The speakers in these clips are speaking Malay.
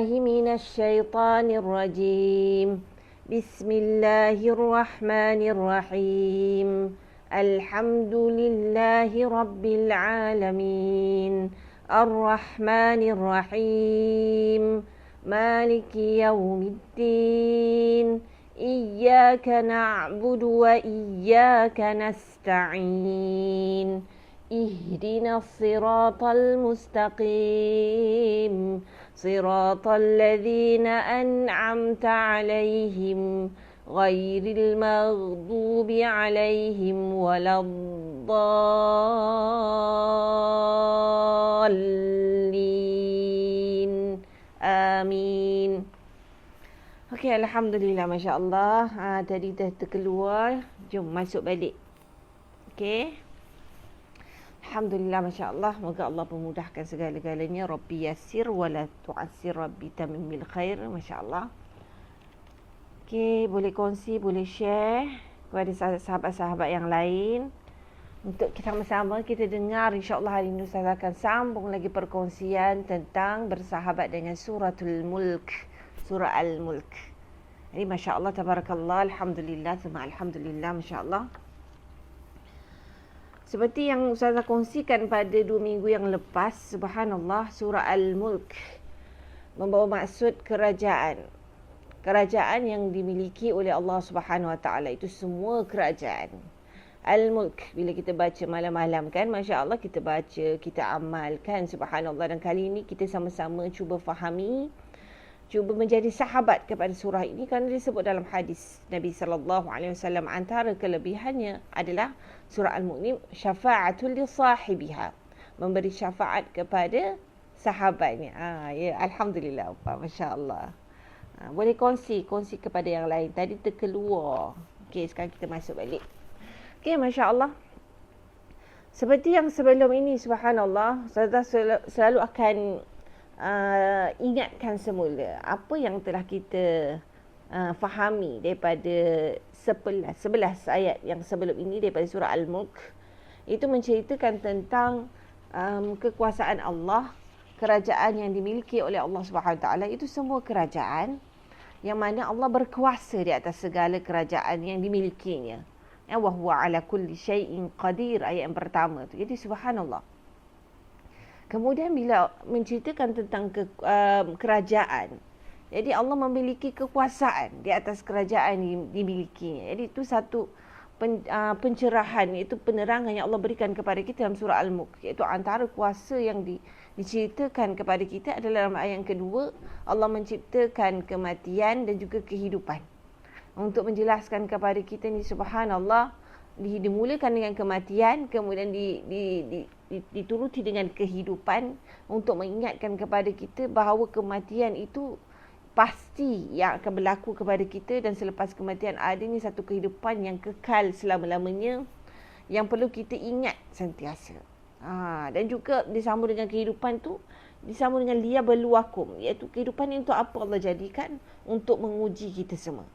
من الشيطان الرجيم. بسم الله الرحمن الرحيم. الحمد لله رب العالمين. الرحمن الرحيم. مالك يوم الدين. إياك نعبد وإياك نستعين. اهدنا الصراط المستقيم. صراط الذين أنعمت عليهم غير المغضوب عليهم ولا الضالين. آمين. Okey, Alhamdulillah, Masya Allah. Tadi dah terkeluar. Jom masuk balik. Okey. Alhamdulillah, Masya Allah. Moga Allah memudahkan segala-galanya. Rabbi yassir wala tu'assir, Rabbi tamimil khair. Masya Allah. Okey, boleh kongsi, boleh share kepada sahabat-sahabat yang lain. Untuk kita sama-sama kita dengar, insya-Allah hari ini Ustaz akan sambung lagi perkongsian tentang bersahabat dengan suratul Mulk. Surah Al-Mulk. Jadi Masya Allah, tabarakallah, Alhamdulillah, semua Alhamdulillah, Masya Allah. Seperti yang Ustazah kongsikan pada 2 minggu yang lepas, subhanallah, surah Al-Mulk membawa maksud kerajaan. Kerajaan yang dimiliki oleh Allah Subhanahu Wa Taala, itu semua kerajaan. Al-Mulk, bila kita baca malam-malam kan, Masya Allah, kita baca, kita amalkan, subhanallah. Dan kali ini kita sama-sama cuba fahami, cuba menjadi sahabat kepada surah ini, kerana disebut dalam hadis Nabi SAW, antara kelebihannya adalah surah Al-Mulk ni syafa'atul li sahibiha, memberi syafaat kepada sahabatnya. Ya, Alhamdulillah, Masya Allah. Boleh kongsi kepada yang lain. Tadi terkeluar. Okey, sekarang kita masuk balik. Okey, Masya Allah. Seperti yang sebelum ini, subhanallah, saya selalu akan ingatkan semula apa yang telah kita fahami daripada 11 ayat yang sebelum ini daripada surah Al-Mulk. Itu menceritakan tentang kekuasaan Allah, kerajaan yang dimiliki oleh Allah Subhanahu Wa Taala. Itu semua kerajaan yang mana Allah berkuasa di atas segala kerajaan yang dimilikinya. Wa huwa ala kulli syai'in qadir, ayat yang pertama tu. Jadi subhanallah. Kemudian bila menceritakan tentang kerajaan, jadi Allah memiliki kekuasaan di atas kerajaan yang dimilikinya. Jadi itu satu pencerahan, iaitu penerangan yang Allah berikan kepada kita dalam surah Al-Mulk. Iaitu antara kuasa yang diceritakan kepada kita adalah dalam ayat yang kedua, Allah menciptakan kematian dan juga kehidupan. Untuk menjelaskan kepada kita ni, subhanallah, dimulakan dengan kematian, kemudian dituruti dengan kehidupan, untuk mengingatkan kepada kita bahawa kematian itu pasti yang akan berlaku kepada kita, dan selepas kematian adanya satu kehidupan yang kekal selama-lamanya yang perlu kita ingat sentiasa. Dan juga disambung dengan kehidupan tu, disambung dengan liyabluwakum, iaitu kehidupan ini untuk apa Allah jadikan? Untuk menguji kita semua.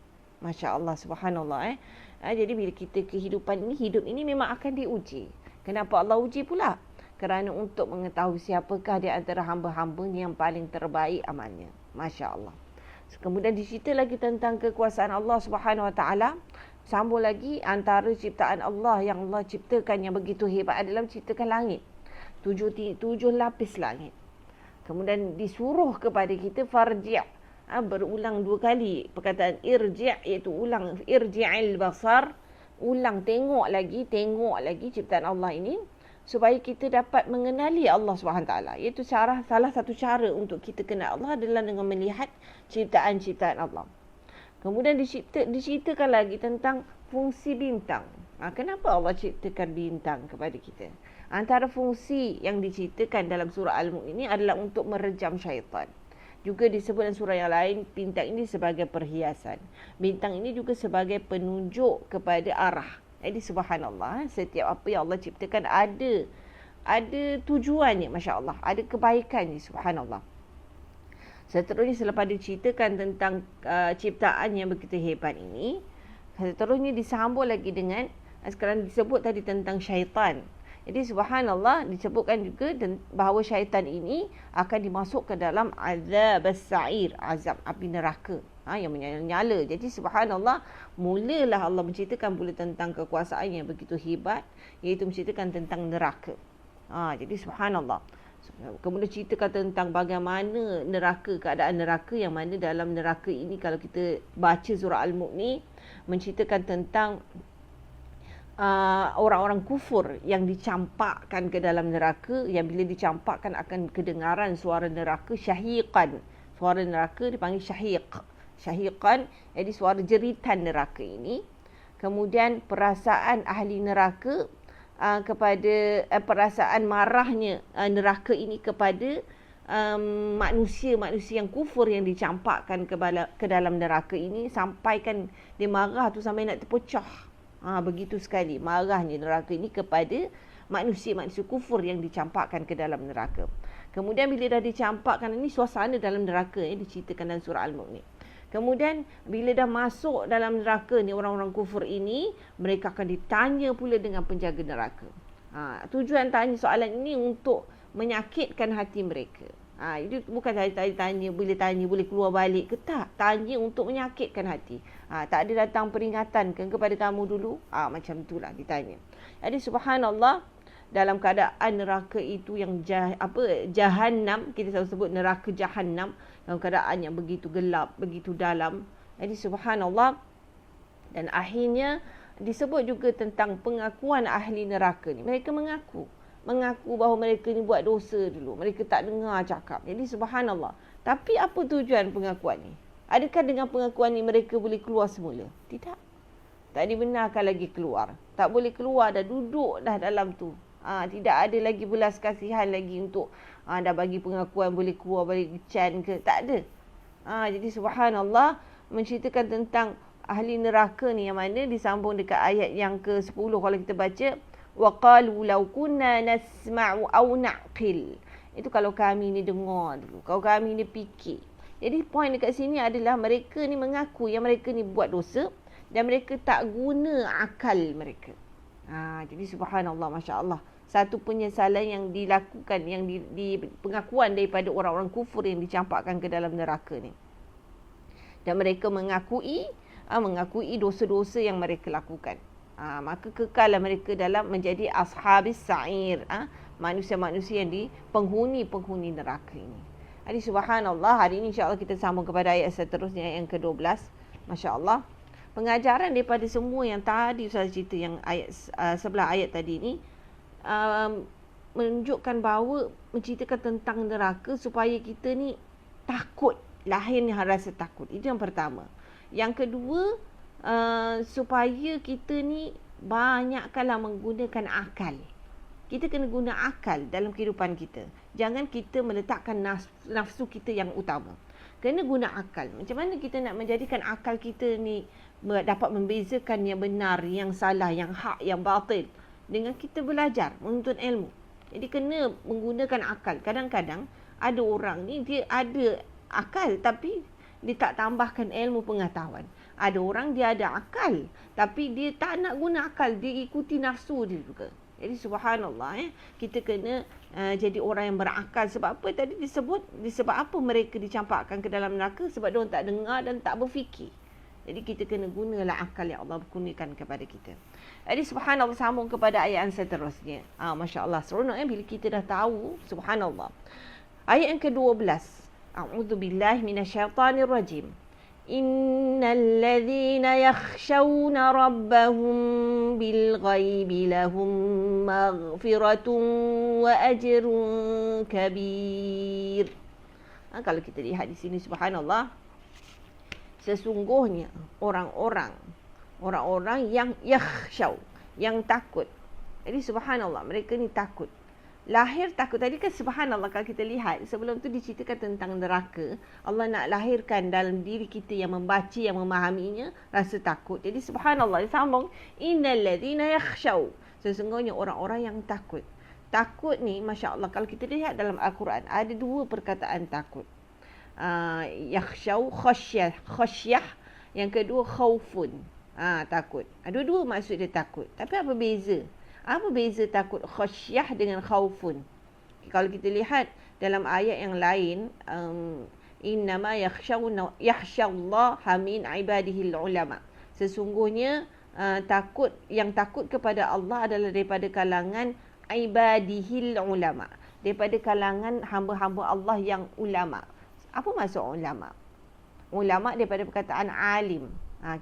Masya Allah, subhanallah. Jadi bila kita kehidupan ini, hidup ini memang akan diuji. Kenapa Allah uji pula? Kerana untuk mengetahui siapakah di antara hamba-hambanya yang paling terbaik amalnya. Masya Allah. Kemudian dicerita lagi tentang kekuasaan Allah Subhanahu Wa Taala. Sambung lagi antara ciptaan Allah yang Allah ciptakan yang begitu hebat adalah menciptakan langit. 7 lapis langit. Kemudian disuruh kepada kita farji'. Berulang 2 kali perkataan irji', iaitu ulang, irji'il basar, ulang, tengok lagi ciptaan Allah ini, supaya kita dapat mengenali Allah SWT. Iaitu salah satu cara untuk kita kenal Allah adalah dengan melihat ciptaan-ciptaan Allah. Kemudian diceritakan lagi tentang fungsi bintang. Kenapa Allah ciptakan bintang kepada kita? Antara fungsi yang diceritakan dalam surah Al-Mulk ini adalah untuk merejam syaitan. Juga disebut dalam surah yang lain, bintang ini sebagai perhiasan. Bintang ini juga sebagai penunjuk kepada arah. Jadi subhanallah, setiap apa yang Allah ciptakan ada tujuannya, Masya Allah. Ada kebaikannya, subhanallah. Seterusnya, selepas diceritakan tentang ciptaan yang begitu hebat ini, seterusnya disambung lagi dengan, sekarang disebut tadi tentang syaitan. Jadi subhanallah, disebutkan juga bahawa syaitan ini akan dimasukkan dalam azab as-sa'ir, azab api neraka, yang menyala-nyala. Jadi subhanallah, mulalah Allah menceritakan pula tentang kekuasaan yang begitu hebat, iaitu menceritakan tentang neraka. Jadi subhanallah. Kemudian ceritakan tentang bagaimana neraka, keadaan neraka, yang mana dalam neraka ini kalau kita baca surah Al-Mulk ni menceritakan tentang orang-orang kufur yang dicampakkan ke dalam neraka, yang bila dicampakkan akan kedengaran suara neraka syahiqan. Suara neraka dipanggil syahiq. Syahiqan, jadi suara jeritan neraka ini. Kemudian perasaan ahli neraka kepada perasaan marahnya neraka ini kepada manusia-manusia yang kufur yang dicampakkan ke dalam neraka ini, sampaikan dia marah tu sampai nak terpecah. Begitu sekali marahnya neraka ini kepada manusia-manusia kufur yang dicampakkan ke dalam neraka. Kemudian bila dah dicampakkan ini, suasana dalam neraka yang diceritakan dalam surah Al-Mulk ni. Kemudian bila dah masuk dalam neraka ni, orang-orang kufur ini, mereka akan ditanya pula dengan penjaga neraka. Tujuan tanya soalan ini untuk menyakitkan hati mereka. Itu bukan tanya boleh keluar balik ke, tak. Tanya untuk menyakitkan hati. Tak ada datang peringatan kepada kamu dulu. Macam itulah ditanya. Jadi subhanallah, dalam keadaan neraka itu yang Jahannam, kita selalu sebut neraka Jahannam, dalam keadaan yang begitu gelap, begitu dalam. Jadi subhanallah, dan akhirnya disebut juga tentang pengakuan ahli neraka ni. Mereka mengaku bahawa mereka ni buat dosa dulu. Mereka tak dengar cakap. Jadi subhanallah. Tapi apa tujuan pengakuan ni? Adakah dengan pengakuan ni mereka boleh keluar semula? Tidak. Tak dibenarkan lagi keluar. Tak boleh keluar, dah duduk dah dalam tu. Tidak ada lagi belas kasihan lagi untuk dah bagi pengakuan boleh keluar balik can ke. Tak ada. Jadi subhanallah, menceritakan tentang ahli neraka ni, yang mana disambung dekat ayat yang ke-10 kalau kita baca. وَقَالُوا لَوْ كُنَّا نَسْمَعُ أَوْ نَعْقِلُ. Itu kalau kami ni dengar dulu, kalau kami ni fikir. Jadi poin dekat sini adalah mereka ni mengaku yang mereka ni buat dosa dan mereka tak guna akal mereka. Jadi subhanallah, Masya Allah, satu penyesalan yang dilakukan, yang di pengakuan daripada orang-orang kufur yang dicampakkan ke dalam neraka ni. Dan mereka mengakui dosa-dosa yang mereka lakukan. Maka kekallah mereka dalam menjadi ashabis sa'ir, manusia-manusia yang penghuni neraka ini. Jadi subhanallah, hari ini insya-Allah kita sambung kepada ayat seterusnya, ayat yang ke-12. Masya-Allah, pengajaran daripada semua yang tadi saya cerita, yang ayat sebelah ayat tadi ni, menunjukkan bahawa menceritakan tentang neraka supaya kita ni takut, lahirnya rasa takut. Itu yang pertama. Yang kedua, supaya kita ni banyakkanlah menggunakan akal. Kita kena guna akal dalam kehidupan kita. Jangan kita meletakkan nafsu kita yang utama. Kena guna akal. Macam mana kita nak menjadikan akal kita ni dapat membezakan yang benar, yang salah, yang hak, yang batil, dengan kita belajar, menuntut ilmu. Jadi kena menggunakan akal. Kadang-kadang ada orang ni dia ada akal tapi dia tak tambahkan ilmu pengetahuan. Ada orang dia ada akal tapi dia tak nak guna akal, dia ikuti nafsu dia juga. Jadi subhanallah, kita kena jadi orang yang berakal. Sebab apa tadi disebut? Sebab apa mereka dicampakkan ke dalam neraka? Sebab dia orang tak dengar dan tak berfikir. Jadi kita kena gunalah akal yang Allah kurniakan kepada kita. Jadi subhanallah, sambung kepada ayat yang seterusnya. Masya Allah, seronok bila kita dah tahu. Subhanallah. Ayat yang ke-12. A'udzubillahi minasyaitanirrajim. Innal ladzina yakhshawna rabbahum bil ghaibi lahum maghfiratun wa ajrun kabir. Kalau kita lihat di sini, subhanallah, sesungguhnya orang-orang yang yakhshaw, yang takut. Jadi subhanallah, mereka ni takut. Lahir takut. Tadi kan subhanallah, kalau kita lihat sebelum tu diceritakan tentang neraka, Allah nak lahirkan dalam diri kita yang membaca, yang memahaminya, rasa takut. Jadi subhanallah, disambung, innal ladzina yakhshaw, sesungguhnya orang-orang yang takut. Takut ni, Masya Allah, kalau kita lihat dalam Al-Quran, ada dua perkataan takut. Yakhshaw, khasyah, yang kedua khaufun. Takut. Dua-dua maksud dia takut. Tapi apa beza Apa beza takut khasyah dengan khaufun? Kalau kita lihat dalam ayat yang lain, innama yakhshallaha min ibadihil ulama. Sesungguhnya yang takut kepada Allah adalah daripada kalangan ibadihil ulama, daripada kalangan hamba-hamba Allah yang ulama. Apa maksud ulama? Ulama daripada perkataan alim.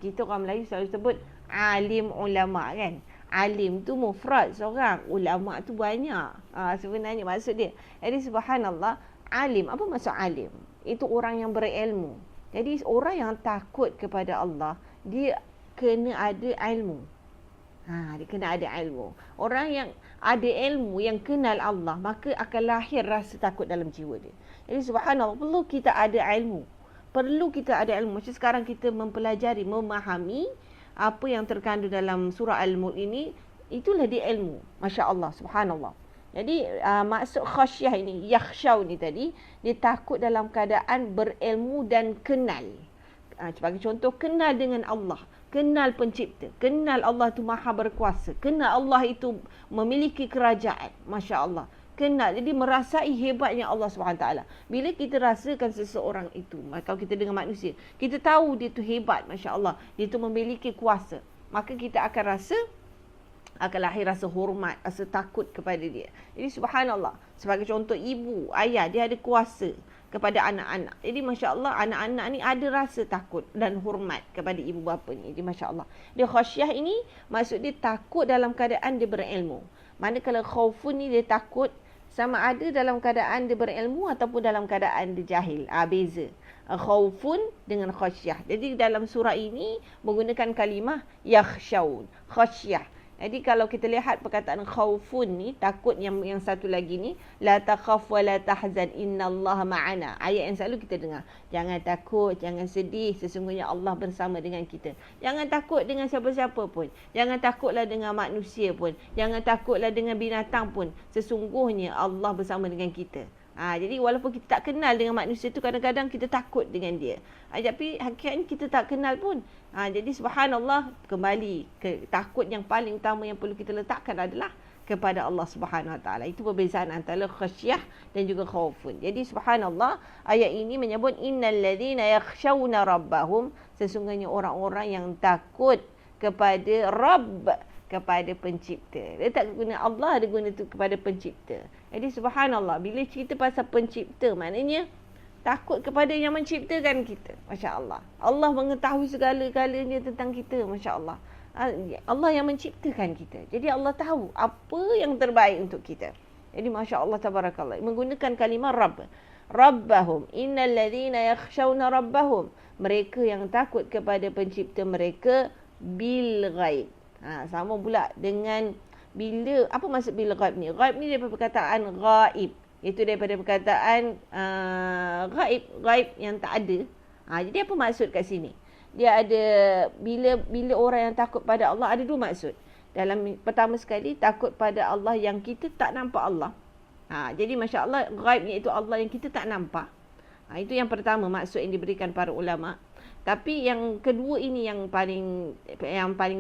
Kita orang Melayu selalu sebut alim ulama kan. Alim tu mufrad seorang, ulama tu banyak. Sebenarnya maksud dia. Jadi subhanallah, alim, apa maksud alim? Itu orang yang berilmu. Jadi orang yang takut kepada Allah, dia kena ada ilmu. Dia kena ada ilmu. Orang yang ada ilmu, yang kenal Allah, maka akan lahir rasa takut dalam jiwa dia. Jadi subhanallah, perlu kita ada ilmu. Perlu kita ada ilmu. Macam sekarang kita mempelajari, memahami apa yang terkandung dalam surah Al-Mulk ini, itulah dia ilmu. Masya Allah, subhanallah. Jadi maksud khasyah ini, yakhshaw ni tadi, dia takut dalam keadaan berilmu dan kenal. Sebagai contoh, kenal dengan Allah, kenal pencipta, kenal Allah itu maha berkuasa, kenal Allah itu memiliki kerajaan. Masya Allah. Kenal, jadi merasai hebatnya Allah SWT. Bila kita rasakan seseorang itu, kalau kita dengan manusia, kita tahu dia tu hebat, Masya Allah, dia tu memiliki kuasa, maka kita akan lahir rasa hormat, rasa takut kepada dia. Jadi subhanallah, sebagai contoh ibu, ayah, dia ada kuasa kepada anak-anak. Jadi Masya Allah, anak-anak ni ada rasa takut dan hormat kepada ibu bapa ni. Jadi Masya Allah, dia khasyah ini maksud dia takut dalam keadaan dia berilmu. Manakala khaufun ni dia takut sama ada dalam keadaan dia berilmu ataupun dalam keadaan dia jahil. Beza khaufun dengan khasyah. Jadi dalam surah ini menggunakan kalimah yakhshaun, khasyah. Jadi kalau kita lihat perkataan khaufun ni, takut yang satu lagi ni, la takhaf wa la tahzan innallaha ma'ana. Ayat yang selalu kita dengar. Jangan takut, jangan sedih, sesungguhnya Allah bersama dengan kita. Jangan takut dengan siapa-siapa pun. Jangan takutlah dengan manusia pun. Jangan takutlah dengan binatang pun. Sesungguhnya Allah bersama dengan kita. Jadi walaupun kita tak kenal dengan manusia tu, kadang-kadang kita takut dengan dia. Tapi hakikatnya kita tak kenal pun. Jadi subhanallah, kembali ke takut yang paling utama yang perlu kita letakkan adalah kepada Allah Subhanahu Wa Taala. Itu perbezaan antara khasyah dan juga khaufun. Jadi subhanallah, ayat ini menyebut innal ladzina yakhshawna rabbahum, sesungguhnya orang-orang yang takut kepada Rabb, kepada pencipta. Dia tak guna Allah, dia guna tu kepada pencipta. Jadi subhanallah, bila cerita pasal pencipta, maknanya takut kepada yang menciptakan kita. Masya Allah. Allah mengetahui segala-galanya tentang kita. Masya Allah. Allah yang menciptakan kita. Jadi Allah tahu apa yang terbaik untuk kita. Jadi Masya Allah, tabarakallah. Menggunakan kalimah Rabb. Rabbahum. Innal ladhina yakhshawna rabbahum. Mereka yang takut kepada pencipta mereka bil ghaib. Sama pula dengan bila, apa maksud bil ghaib ni? Ghaib ni daripada perkataan ghaib. Itu daripada perkataan ghaib yang tak ada. Jadi apa maksud kat sini? Dia ada, bila orang yang takut pada Allah, ada dua maksud. Dalam pertama sekali, takut pada Allah yang kita tak nampak Allah. Jadi Masya Allah, ghaib iaitu Allah yang kita tak nampak. Itu yang pertama maksud yang diberikan para ulama. Tapi yang kedua ini yang paling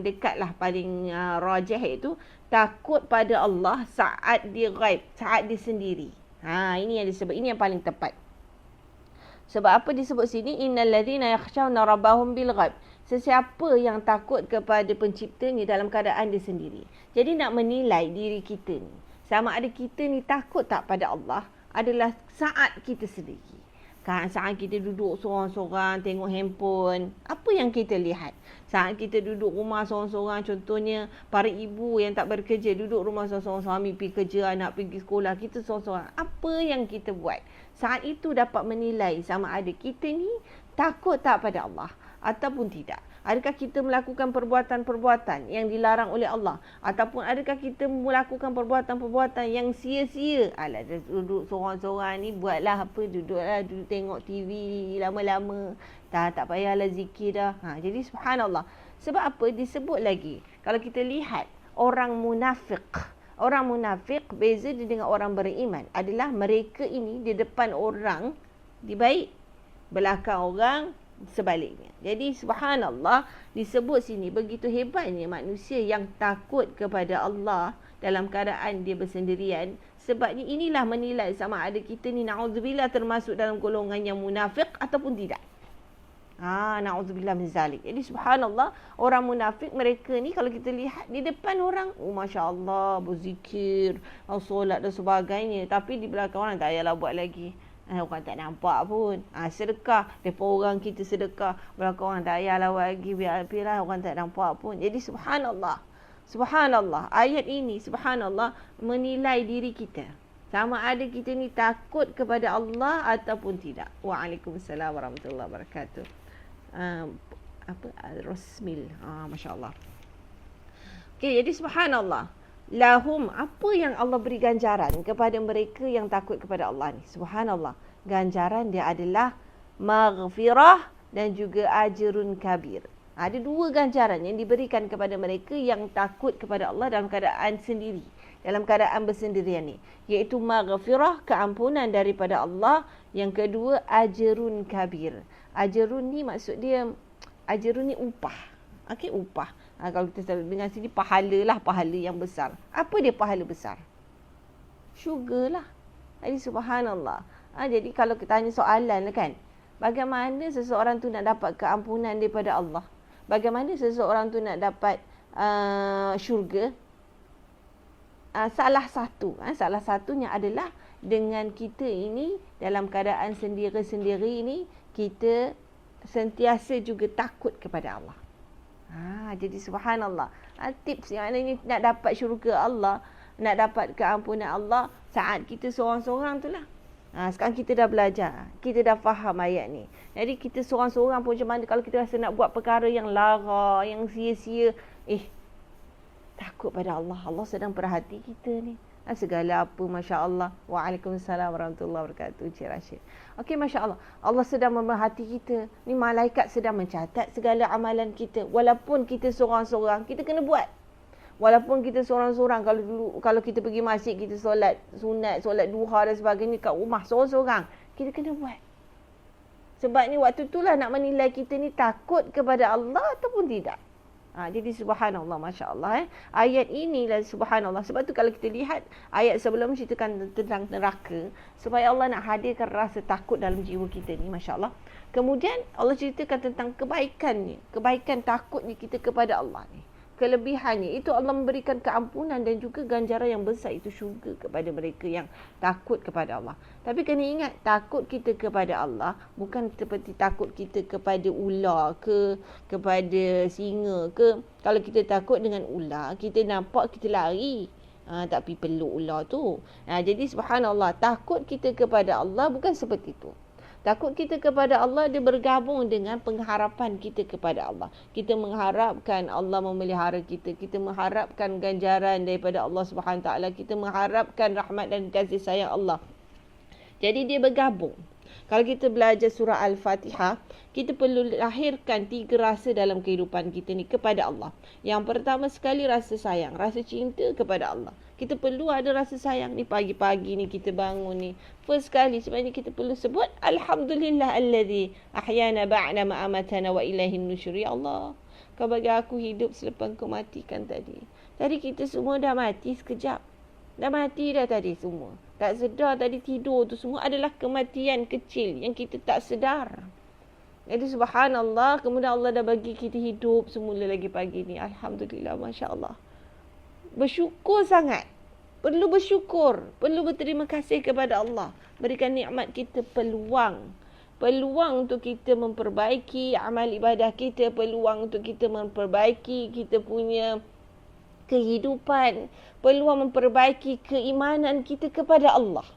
dekat lah, paling rajih, itu takut pada Allah saat dia ghaib, saat dia sendiri. Ini yang disebut, ini yang paling tepat. Sebab apa disebut sini innal ladzina yakhshawna rabbahum bil ghaib. Sesiapa yang takut kepada penciptanya dalam keadaan dia sendiri. Jadi nak menilai diri kita ni, sama ada kita ni takut tak pada Allah, adalah saat kita sendiri. Saat kita duduk seorang-seorang tengok handphone, apa yang kita lihat? Saat kita duduk rumah seorang-seorang, contohnya para ibu yang tak bekerja, duduk rumah seorang-seorang, suami pergi kerja, anak pergi sekolah, kita seorang-seorang. Apa yang kita buat? Saat itu dapat menilai sama ada kita ni takut tak pada Allah ataupun tidak. Adakah kita melakukan perbuatan-perbuatan yang dilarang oleh Allah? Ataupun adakah kita melakukan perbuatan-perbuatan yang sia-sia? Alah, duduk seorang-seorang ni, buatlah apa, duduk tengok TV lama-lama. Tak payahlah zikir dah. Jadi subhanallah. Sebab apa? Disebut lagi, kalau kita lihat orang munafik. Orang munafik beza dia dengan orang beriman. Adalah mereka ini di depan orang dia baik, belakang orang sebaliknya. Jadi subhanallah, disebut sini begitu hebatnya manusia yang takut kepada Allah dalam keadaan dia bersendirian. Sebabnya inilah menilai sama ada kita ni na'udzubillah termasuk dalam golongan yang munafik ataupun tidak. Na'udzubillah min zalik. Jadi subhanallah, orang munafik mereka ni kalau kita lihat di depan orang, masya-Allah berzikir, solat dan sebagainya, tapi di belakang orang tak payahlah buat lagi. Orang tak nampak pun. Sedekah, depa orang kita sedekah, belakang orang tak payahlah buat lagi, biar orang tak nampak pun. Jadi subhanallah. Subhanallah, ayat ini subhanallah menilai diri kita. Sama ada kita ni takut kepada Allah ataupun tidak. Waalaikumsalam warahmatullahi wabarakatuh. Rosmil. Masya-Allah. Okey, jadi subhanallah. Lahum, apa yang Allah beri ganjaran kepada mereka yang takut kepada Allah ni. Subhanallah. Ganjaran dia adalah maghfirah dan juga ajrun kabir. Ada dua ganjaran yang diberikan kepada mereka yang takut kepada Allah dalam keadaan sendiri, dalam keadaan bersendirian ni, iaitu maghfirah, keampunan daripada Allah. Yang kedua, ajrun kabir. Ajrun ni maksud dia, ajrun ni upah. Okey, upah. Kalau kita dengan sini pahala yang besar. Apa dia pahala besar? Syurga lah. Jadi subhanallah. Jadi kalau kita tanya soalan kan, bagaimana seseorang tu nak dapat keampunan daripada Allah? Bagaimana seseorang tu nak dapat syurga? Salah satunya adalah dengan kita ini dalam keadaan sendiri-sendiri ini, kita sentiasa juga takut kepada Allah. Jadi subhanallah, tips yang maknanya nak dapat syurga Allah, nak dapat keampunan Allah saat kita seorang-seorang tu lah. Sekarang kita dah belajar, kita dah faham ayat ni. Jadi kita seorang-seorang pun macam mana kalau kita rasa nak buat perkara yang lara, yang sia-sia, takut pada Allah. Allah sedang perhati kita ni. Segala apa, Masya Allah. Waalaikumsalam warahmatullahi wabarakatuh. Cik Rashid. Okey, Masya Allah. Allah sedang memerhati kita. Ni malaikat sedang mencatat segala amalan kita. Walaupun kita seorang-seorang, kita kena buat. Walaupun kita seorang-seorang, kalau kita pergi masjid, kita solat sunat, solat duha dan sebagainya kat rumah seorang-seorang, kita kena buat. Sebab ni waktu itulah nak menilai kita ni takut kepada Allah ataupun tidak. Jadi subhanallah, Masya Allah. Ayat inilah subhanallah. Sebab tu kalau kita lihat ayat sebelum ceritakan tentang neraka, supaya Allah nak hadirkan rasa takut dalam jiwa kita ni, Masya Allah. Kemudian Allah ceritakan tentang kebaikannya, kebaikan takutnya kita kepada Allah ni. Kelebihannya itu Allah memberikan keampunan dan juga ganjaran yang besar, itu syurga kepada mereka yang takut kepada Allah. Tapi kena ingat, takut kita kepada Allah bukan seperti takut kita kepada ular ke, kepada singa ke. Kalau kita takut dengan ular, kita nampak kita lari, tapi peluk ular tu. Jadi subhanallah, takut kita kepada Allah bukan seperti itu. Takut kita kepada Allah dia bergabung dengan pengharapan kita kepada Allah. Kita mengharapkan Allah memelihara kita. Kita mengharapkan ganjaran daripada Allah Subhanahu Taala. Kita mengharapkan rahmat dan kasih sayang Allah. Jadi dia bergabung. Kalau kita belajar surah Al-Fatihah, kita perlu lahirkan 3 rasa dalam kehidupan kita ni kepada Allah. Yang pertama sekali rasa sayang, rasa cinta kepada Allah. Kita perlu ada rasa sayang ni pagi-pagi ni kita bangun ni. First kali sebenarnya kita perlu sebut Alhamdulillah alladhi ahyana ba'da ma amatana wa ilaihin nusyur. Ya Allah, Kau bagi aku hidup selepas Kau matikan tadi. Tadi kita semua dah mati sekejap. Dah mati dah tadi semua. Tak sedar tadi tidur tu semua adalah kematian kecil yang kita tak sedar. Jadi subhanallah, kemudian Allah dah bagi kita hidup semula lagi pagi ni. Alhamdulillah, Masya Allah. Bersyukur sangat. Perlu bersyukur. Perlu berterima kasih kepada Allah. Berikan nikmat kita peluang. Peluang untuk kita memperbaiki amal ibadah kita. Peluang untuk kita memperbaiki kita punya kehidupan. Peluang memperbaiki keimanan kita kepada Allah.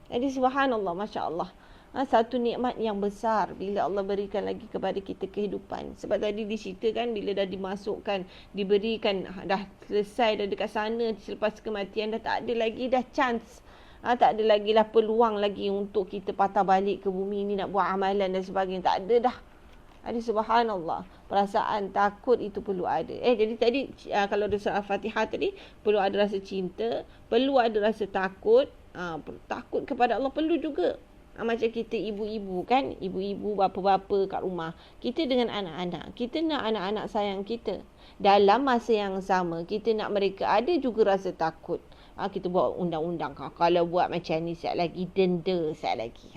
Jadi subhanallah, Masya Allah. Satu nikmat yang besar bila Allah berikan lagi kepada kita kehidupan. Sebab tadi diceritakan bila dah dimasukkan, diberikan, dah selesai, dah dekat sana selepas kematian, dah tak ada lagi dah chance. Tak ada lagi lah peluang lagi untuk kita patah balik ke bumi ni nak buat amalan dan sebagainya. Tak ada dah. Jadi subhanallah, perasaan takut itu perlu ada. Jadi tadi kalau ada surah Al-Fatihah tadi, perlu ada rasa cinta, perlu ada rasa takut. Takut kepada Allah perlu juga. Macam kita ibu-ibu kan, ibu-ibu, bapa-bapa kat rumah. Kita dengan anak-anak, kita nak anak-anak sayang kita. Dalam masa yang sama, kita nak mereka ada juga rasa takut. Kita buat undang-undang. Kalau buat macam ni, siap lagi denda, siap lagi.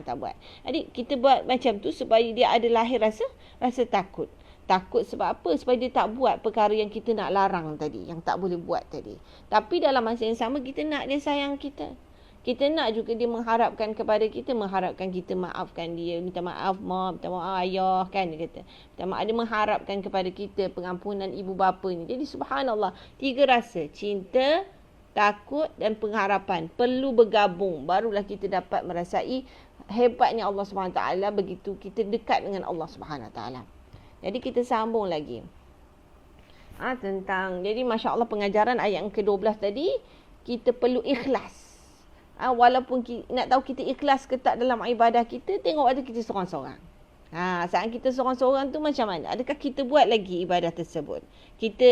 Tak buat. Jadi kita buat macam tu supaya dia ada lahir rasa takut. Takut sebab apa? Supaya dia tak buat perkara yang kita nak larang tadi, yang tak boleh buat tadi. Tapi dalam masa yang sama, kita nak dia sayang kita. Kita nak juga dia mengharapkan kepada kita, mengharapkan kita maafkan dia. Minta maaf mak, minta maaf ayah kan dia kata. Minta maaf, dia mengharapkan kepada kita pengampunan ibu bapa ni. Jadi subhanallah, 3 rasa. Cinta, takut dan pengharapan perlu bergabung. Barulah kita dapat merasai hebatnya Allah SWT begitu kita dekat dengan Allah SWT. Jadi kita sambung lagi. Jadi Masya Allah pengajaran ayat yang ke-12 tadi, kita perlu ikhlas. Walaupun nak tahu kita ikhlas ke tak dalam ibadah kita, tengok ada kita seorang-seorang. Saat kita seorang-seorang tu macam mana? Adakah kita buat lagi ibadah tersebut? Kita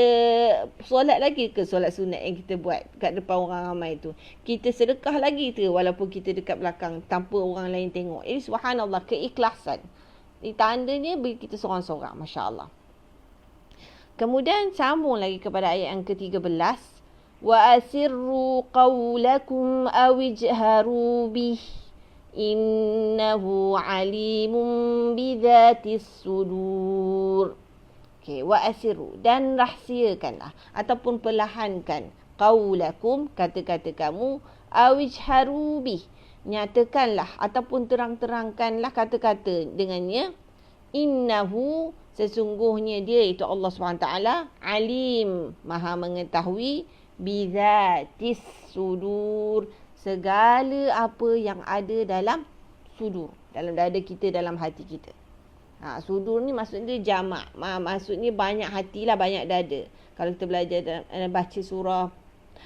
solat lagi ke solat sunat yang kita buat kat depan orang ramai tu? Kita sedekah lagi ke walaupun kita dekat belakang tanpa orang lain tengok? Ini subhanallah, keikhlasan. Ini tandanya bagi kita seorang-seorang. Masya Allah. Kemudian sambung lagi kepada ayat yang ke-13. وَأَسِرُّوا قَوْلَكُمْ أَوْ اجْهَرُوا بِهِ إِنَّهُ عَلِيمٌ بِذَاتِ الصُّدُورِ. وَأَسِرُّوا, dan rahsiakanlah ataupun perlahankan qaulakum, kata-kata kamu, أَوْ اجْهَرُوا بِهِ, nyatakanlah ataupun terang-terangkanlah kata-kata dengannya. Innahu, sesungguhnya dia itu Allah SWT, alim, maha mengetahui, bizatis sudur, segala apa yang ada dalam sudur, dalam dada kita, dalam hati kita. Sudur ni maksudnya jamak, maksudnya banyak hati lah, banyak dada. Kalau kita belajar baca surah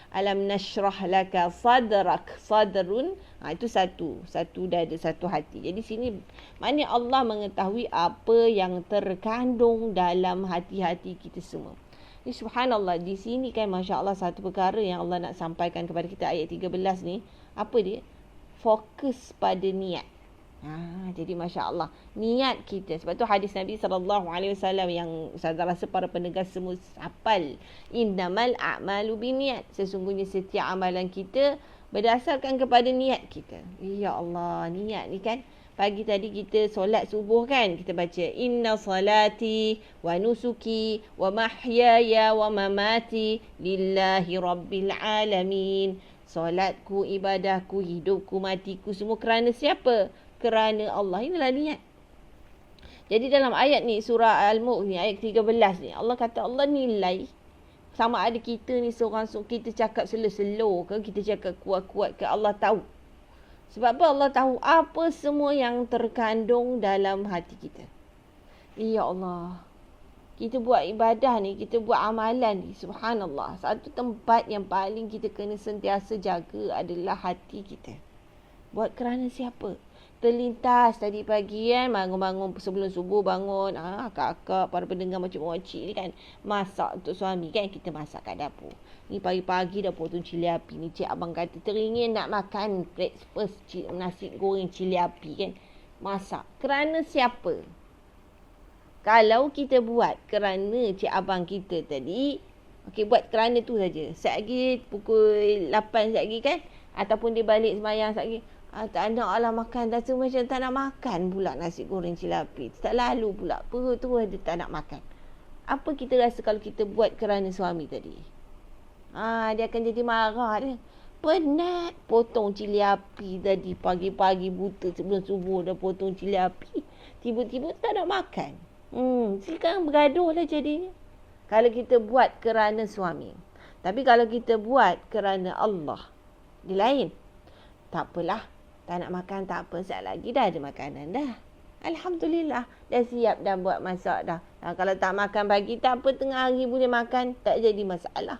Alam nashrah laka sadrak, sadrun, itu satu dada, satu hati. Jadi sini maknanya Allah mengetahui apa yang terkandung dalam hati-hati kita semua. Ini subhanallah, di sini kan Masya Allah satu perkara yang Allah nak sampaikan kepada kita ayat 13 ni. Apa dia? Fokus pada niat. Jadi Masya Allah, niat kita. Sebab tu hadis Nabi SAW yang saya rasa para pendengar semua hafal. Innamal a'malu biniat. Sesungguhnya setiap amalan kita berdasarkan kepada niat kita. Ya Allah, niat ni kan. Pagi tadi kita solat subuh kan, kita baca inna salati wa nusuki wa mahyaya wa mamati lillahi rabbil alamin. Solatku, ibadahku, hidupku, matiku semua kerana siapa? Kerana Allah. Inilah niat. Jadi dalam ayat ni, surah Al-Mulk ni, ayat 13 ni, Allah kata Allah nilai sama ada kita ni seorang, kita cakap slow-slow ke, kita cakap kuat-kuat ke, Allah tahu. Sebab apa? Allah tahu apa semua yang terkandung dalam hati kita. Ya Allah, kita buat ibadah ni, kita buat amalan ni, subhanallah, satu tempat yang paling kita kena sentiasa jaga adalah hati kita. Buat kerana siapa? Terlintas tadi pagi kan, bangun-bangun sebelum subuh bangun, kakak, para pendengar macam makcik ni kan, masak untuk suami kan, kita masak kat dapur. Ni pagi-pagi dah potong cili api ni, cik abang kata teringin nak makan breakfast nasi goreng cili api kan, masak. Kerana siapa? Kalau kita buat kerana cik abang kita tadi, buat kerana tu saja. Sekejap lagi pukul 8 sekejap lagi kan, ataupun dia balik sembahyang sekejap lagi, tak nak lah makan, rasa macam tak nak makan pula nasi goreng cili api. Tak lalu pula, perut tu dia tak nak makan. Apa kita rasa kalau kita buat kerana suami tadi? Dia akan jadi marah dia. Penat potong cili api tadi pagi-pagi buta sebelum subuh dah potong cili api. Tiba-tiba tak nak makan. Sekarang bergaduh lah jadinya. Kalau kita buat kerana suami. Tapi kalau kita buat kerana Allah, dia lain. Tak apalah, tak nak makan tak apa, sekejap lagi dah ada makanan dah. Alhamdulillah, dah siap dah buat masak dah. Kalau tak makan pagi tak apa, tengah hari boleh makan, tak jadi masalah.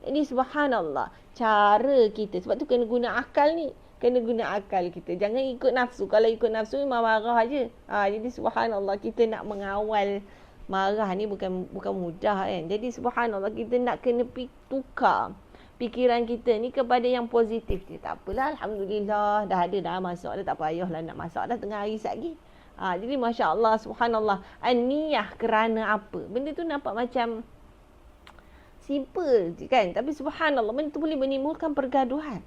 Jadi subhanallah, cara kita, sebab tu kena guna akal ni. Kena guna akal kita. Jangan ikut nafsu. Kalau ikut nafsu memang marah je. Jadi subhanallah, kita nak mengawal marah ni bukan mudah kan. Jadi subhanallah, kita nak kena tukar fikiran kita ni kepada yang positif. Tak apalah, Alhamdulillah, dah ada dah masak dah, tak payahlah nak masak dah tengah hari lagi. Jadi Masya Allah, Subhanallah, niyah kerana apa? Benda tu nampak macam simple je kan, tapi Subhanallah, benda tu boleh menimbulkan pergaduhan.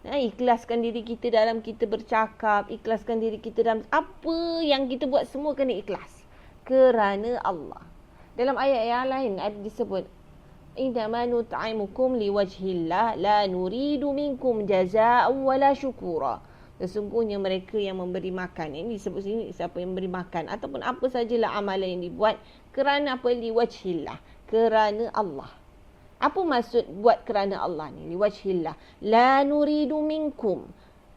Ikhlaskan diri kita dalam kita bercakap, ikhlaskan diri kita dalam apa yang kita buat, semua kena ikhlas kerana Allah. Dalam ayat yang lain ada disebut, innama nut'imukum liwajhillah la nuridu minkum jazaa'an wala syukura. Sesungguhnya mereka yang memberi makan, ini disebut sini siapa yang memberi makan ataupun apa sajalah amalan yang dibuat kerana apa? Liwajhillah, kerana Allah. Apa maksud buat kerana Allah ni? Liwajhillah la nuridu minkum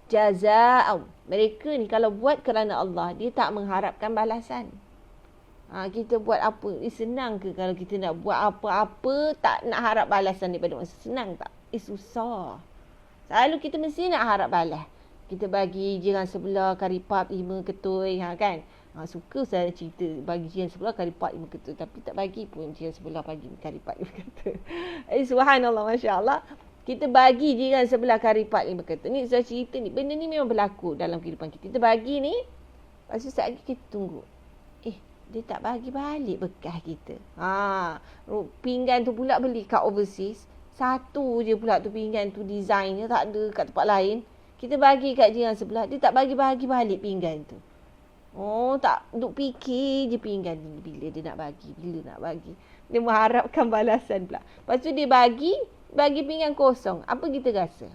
jazaa'an. Mereka ni kalau buat kerana Allah, dia tak mengharapkan balasan. Kita buat apa? Senang ke kalau kita nak buat apa-apa tak nak harap balasan daripada manusia? Senang tak? Susah. Selalu kita mesti nak harap balas. Kita bagi jiran sebelah karipap 5 ketui, kan? Suka saya cerita bagi jiran sebelah karipap 5 ketui, tapi tak bagi pun jiran sebelah bagi karipap 5 ketui. Subhanallah, Masya Allah. Kita bagi jiran sebelah karipap 5 ketui. Ni saya cerita ni, benda ni memang berlaku dalam kehidupan kita. Kita bagi ni, lepas tu sekejap lagi kita tunggu. Dia tak bagi balik bekas kita. Pinggan tu pula beli kat overseas. Satu je pula tu pinggan tu, desainnya tak ada kat tempat lain. Kita bagi kat jiran sebelah, dia tak bagi balik pinggan tu. Tak duk fikir je pinggan ni, bila dia nak bagi, bila nak bagi. Dia mengharapkan balasan pula. Lepas tu dia bagi pinggan kosong. Apa kita rasa?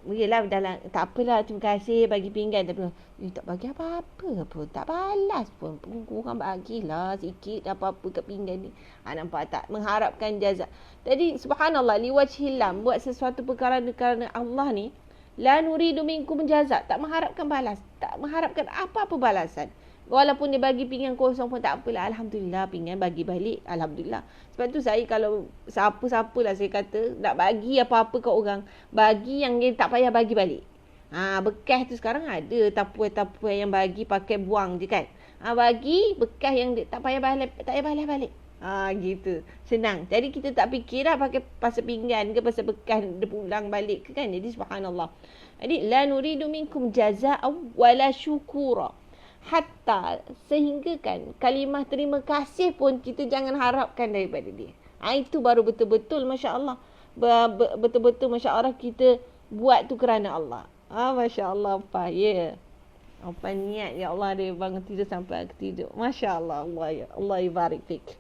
Yelah, dalam tak apalah, terima kasih bagi pinggan, tapi dia tak bagi apa-apa pun, tak balas pun. Kurang bagilah sikit apa-apa kat pinggan ni. Nampak tak? Mengharapkan jaza. Jadi Subhanallah, liwajhillah, buat sesuatu perkara kerana Allah ni, la nuridu minkum jaza, tak mengharapkan balas, tak mengharapkan apa-apa balasan. Walaupun dia bagi pinggan kosong pun tak apalah, Alhamdulillah, pinggan bagi balik, Alhamdulillah. Sebab tu saya kalau siapa-siapa lah saya kata nak bagi apa-apa kat orang, bagi yang dia tak payah bagi balik. Bekas tu sekarang ada tapuai-tapuai yang bagi pakai buang je kan. Bagi bekas yang dia tak payah balas balik. Gitu. Senang. Jadi kita tak fikir lah pakai pasal pinggan ke pasal bekas dia pulang balik ke kan. Jadi Subhanallah. Jadi la nuridu minkum jazaa'an wala syukura. Hatta sehingga kan kalimah terima kasih pun kita jangan harapkan daripada dia. Itu baru betul-betul Masya Allah. Betul-betul Masya Allah kita buat tu kerana Allah. Masya Allah apa ya. Apa niat ya Allah, dia bangun tidur sampai aku tidur. Masya Allah. Allah ibarik fik.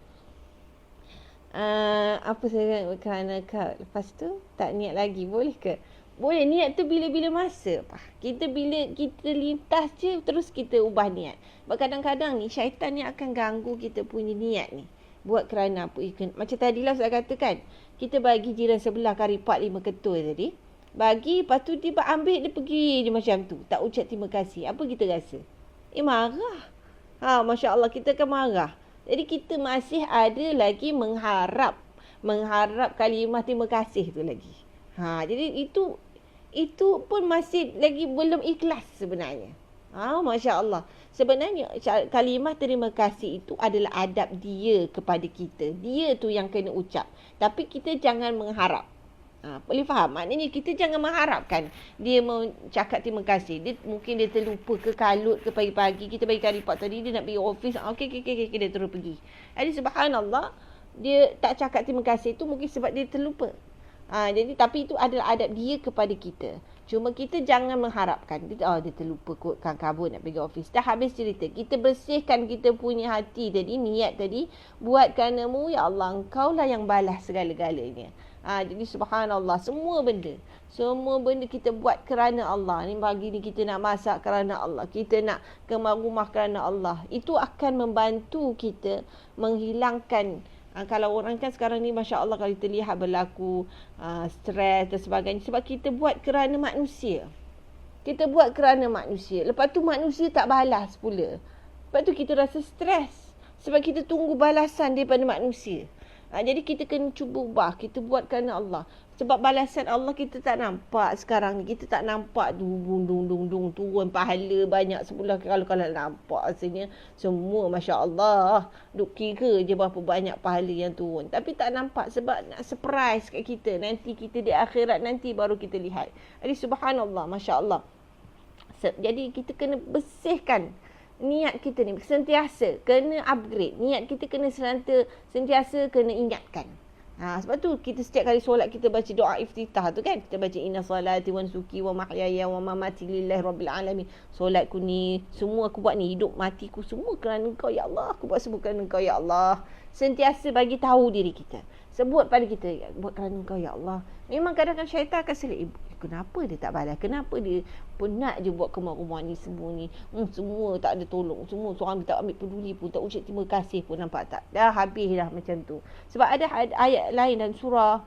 Apa saya kerana lepas tu tak niat lagi, boleh ke? Boleh, niat tu bila-bila masa. Kita bila kita lintas je, terus kita ubah niat. Sebab kadang-kadang ni syaitan ni akan ganggu kita punya niat ni. Buat kerana apa? Macam tadilah saya katakan, kita bagi jiran sebelah karipap 5 ketul tadi. Bagi, lepas tu dia ambil, dia pergi je macam tu. Tak ucap terima kasih. Apa kita rasa? Marah. Masya Allah, kita akan marah. Jadi kita masih ada lagi mengharap kalimah terima kasih tu lagi. Jadi itu pun masih lagi belum ikhlas sebenarnya. Masya Allah. Sebenarnya kalimah terima kasih itu adalah adab dia kepada kita. Dia tu yang kena ucap. Tapi kita jangan mengharap. Boleh faham? Maknanya kita jangan mengharapkan dia mau cakap terima kasih. Mungkin dia terlupa ke kalut ke pagi-pagi. Kita bagi karipap tadi, dia nak pergi office. Okey, dia terus pergi. Jadi Subhanallah, dia tak cakap terima kasih tu mungkin sebab dia terlupa. Jadi tapi itu adalah adab dia kepada kita. Cuma kita jangan mengharapkan dia terlupa kot kabur nak pergi office. Dah habis cerita. Kita bersihkan kita punya hati tadi, niat tadi, buat kerana-Mu ya Allah, Engkau lah yang balas segala-galanya. Jadi Subhanallah, semua benda kita buat kerana Allah. Ni pagi ni kita nak masak kerana Allah, kita nak kemas rumah kerana Allah. Itu akan membantu kita menghilangkan kalau orang kan sekarang ni Masya Allah, kalau kita lihat berlaku stres dan sebagainya, sebab kita buat kerana manusia. Kita buat kerana manusia. Lepas tu manusia tak balas pula. Lepas tu kita rasa stres sebab kita tunggu balasan daripada manusia. Jadi kita kena cuba ubah. Kita buat kerana Allah. Sebab balasan Allah kita tak nampak sekarang ni. Kita tak nampak dung turun pahala banyak sebulan. Kalau nampak rasanya semua Masya Allah. Duk kira je berapa banyak pahala yang turun. Tapi tak nampak sebab nak surprise kat kita. Nanti kita di akhirat nanti baru kita lihat. Jadi subhanallah, Masya Allah. Jadi kita kena bersihkan niat kita ni. Sentiasa kena upgrade. Niat kita kena sentiasa kena ingatkan. Sebab tu kita setiap kali solat kita baca doa iftitah tu kan. Kita baca inna salati wa nusuki wa mahyaya wa mamati lillahi rabbil alamin. Solatku ni, semua aku buat ni, hidup matiku semua kerana Engkau ya Allah. Aku buat semua kerana Engkau ya Allah. Sentiasa bagi tahu diri kita. Sebut pada kita, buat kerana Engkau ya Allah. Memang kadang-kadang syaitan akan selit. Kenapa dia tak balas? Kenapa dia penat je buat kemar-kemar ni semua ni? Semua tak ada tolong. Semua suami tak ambil peduli pun. Tak ucap terima kasih pun, nampak tak? Dah habis dah macam tu. Sebab ada ayat lain dan surah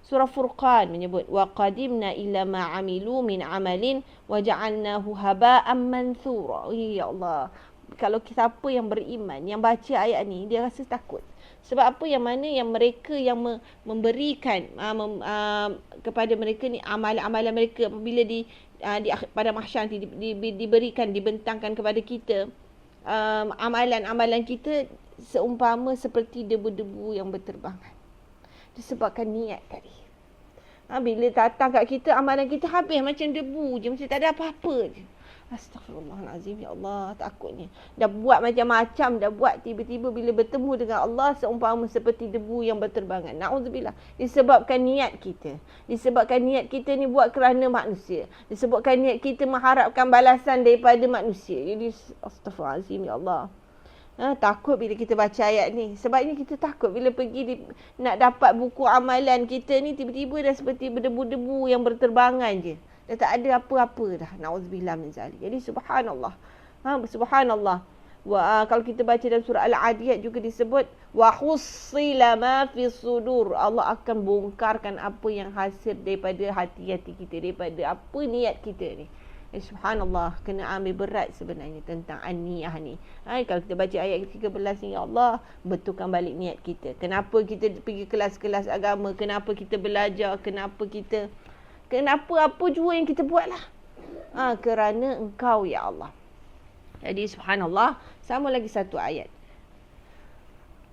Furqan menyebut wa qadimna ila ma amilu min amalin wa ja'alnahu haba'an manthura. Ya Allah. Kalau siapa yang beriman, yang baca ayat ni, dia rasa takut. Sebab apa? Yang mana yang mereka yang memberikan kepada mereka ni amalan-amalan mereka apabila pada mahsyar nanti diberikan, dibentangkan kepada kita amalan-amalan kita seumpama seperti debu-debu yang berterbangan. Disebabkan niat tadi. Bila datang kat kita, amalan kita habis macam debu je, macam tak ada apa-apa je. Astaghfirullahalazim, ya Allah, takutnya. Dah buat macam-macam, dah buat, tiba-tiba bila bertemu dengan Allah seumpama seperti debu yang berterbangan. Na'udzubillah. Disebabkan niat kita. Disebabkan niat kita ni buat kerana manusia. Disebabkan niat kita mengharapkan balasan daripada manusia. Jadi astaghfirullahalazim, ya Allah. Takut bila kita baca ayat ni. Sebab ni kita takut bila pergi nak dapat buku amalan kita ni, tiba-tiba dah seperti berdebu-debu yang berterbangan je. Dah tak ada apa-apa dah. Na'udzubillah min zalik. Jadi subhanallah. Subhanallah. Kalau kita baca dalam surah Al-Adiyat juga disebut wa khussila ma fi sudur. Allah akan bongkarkan apa yang hasil daripada hati-hati kita, daripada apa niat kita ni. Subhanallah, kena ambil berat sebenarnya tentang an-niyah ni. Kalau kita baca ayat 13 ni, ya Allah, betulkan balik niat kita. Kenapa kita pergi kelas-kelas agama? Kenapa kita belajar? Kenapa apa jua yang kita buat lah. Kerana Engkau ya Allah. Jadi subhanallah, sama lagi satu ayat.